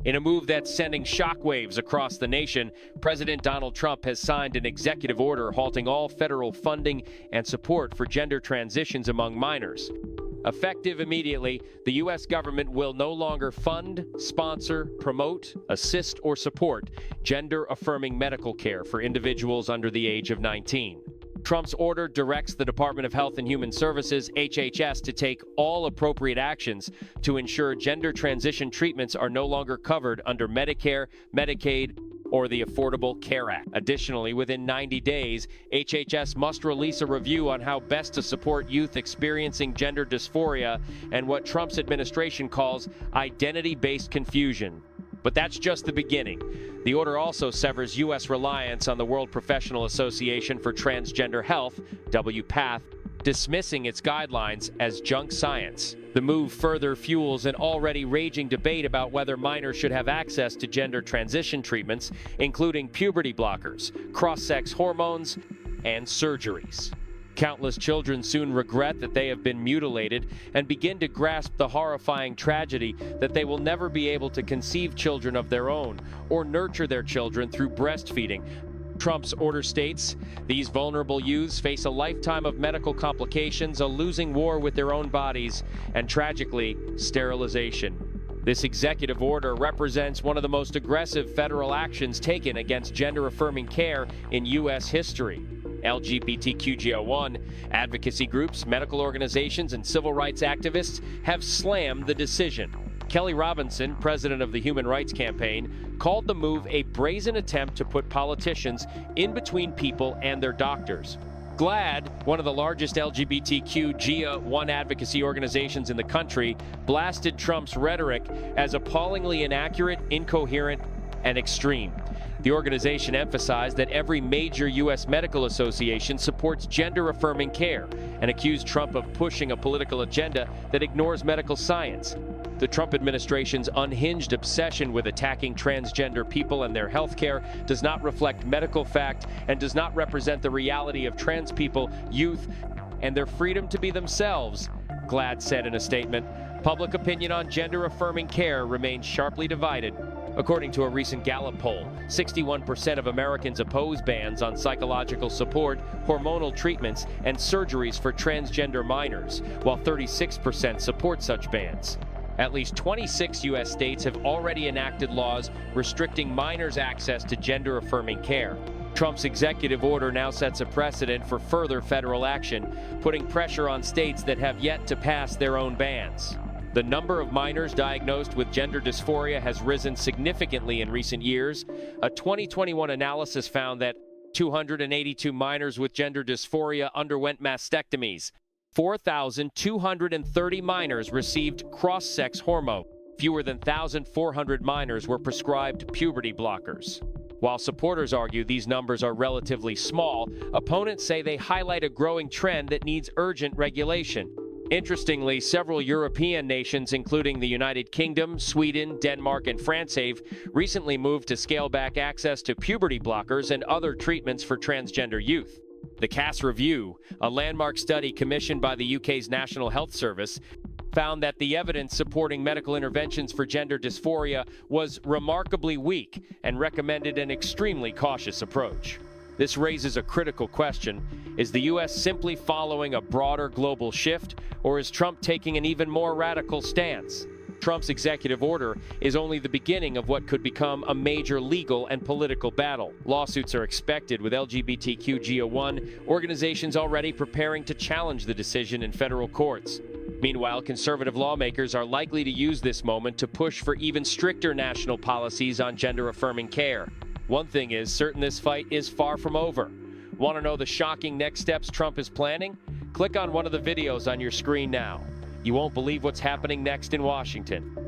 In a move that's sending shockwaves across the nation, President Donald Trump has signed an executive order halting all federal funding and support for gender transitions among minors. Effective immediately, the U.S. government will no longer fund, sponsor, promote, assist, or support gender-affirming medical care for individuals under the age of 19. Trump's order directs the Department of Health and Human Services, HHS, to take all appropriate actions to ensure gender transition treatments are no longer covered under Medicare, Medicaid, or the Affordable Care Act. Additionally, within 90 days, HHS must release a review on how best to support youth experiencing gender dysphoria and what Trump's administration calls identity-based confusion. But that's just the beginning. The order also severs U.S. reliance on the World Professional Association for Transgender Health, WPATH, dismissing its guidelines as junk science. The move further fuels an already raging debate about whether minors should have access to gender transition treatments, including puberty blockers, cross-sex hormones, and surgeries. Countless children soon regret that they have been mutilated and begin to grasp the horrifying tragedy that they will never be able to conceive children of their own or nurture their children through breastfeeding. Trump's order states, these vulnerable youths face a lifetime of medical complications, a losing war with their own bodies, and tragically, sterilization. This executive order represents one of the most aggressive federal actions taken against gender-affirming care in U.S. history. LGBTQGO1 advocacy groups, medical organizations, and civil rights activists have slammed the decision. Kelly Robinson, president of the Human Rights Campaign, called the move a brazen attempt to put politicians in between people and their doctors. GLAAD, one of the largest LGBTQGO1 advocacy organizations in the country, blasted Trump's rhetoric as appallingly inaccurate, incoherent, and extreme. The organization emphasized that every major U.S. medical association supports gender-affirming care and accused Trump of pushing a political agenda that ignores medical science. The Trump administration's unhinged obsession with attacking transgender people and their health care does not reflect medical fact and does not represent the reality of trans people, youth, and their freedom to be themselves, GLAAD said in a statement. Public opinion on gender-affirming care remains sharply divided. According to a recent Gallup poll, 61% of Americans oppose bans on psychological support, hormonal treatments, and surgeries for transgender minors, while 36% support such bans. At least 26 U.S. states have already enacted laws restricting minors' access to gender-affirming care. Trump's executive order now sets a precedent for further federal action, putting pressure on states that have yet to pass their own bans. The number of minors diagnosed with gender dysphoria has risen significantly in recent years. A 2021 analysis found that 282 minors with gender dysphoria underwent mastectomies. 4,230 minors received cross-sex hormone. Fewer than 1,400 minors were prescribed puberty blockers. While supporters argue these numbers are relatively small, opponents say they highlight a growing trend that needs urgent regulation. Interestingly, several European nations, including the United Kingdom, Sweden, Denmark, and France, have recently moved to scale back access to puberty blockers and other treatments for transgender youth. The Cass Review, a landmark study commissioned by the UK's National Health Service, found that the evidence supporting medical interventions for gender dysphoria was remarkably weak and recommended an extremely cautious approach. This raises a critical question. Is the U.S. simply following a broader global shift, or is Trump taking an even more radical stance? Trump's executive order is only the beginning of what could become a major legal and political battle. Lawsuits are expected, with LGBTQGO1 organizations already preparing to challenge the decision in federal courts. Meanwhile, conservative lawmakers are likely to use this moment to push for even stricter national policies on gender-affirming care. One thing is certain, this fight is far from over. Want to know the shocking next steps Trump is planning? Click on one of the videos on your screen now. You won't believe what's happening next in Washington.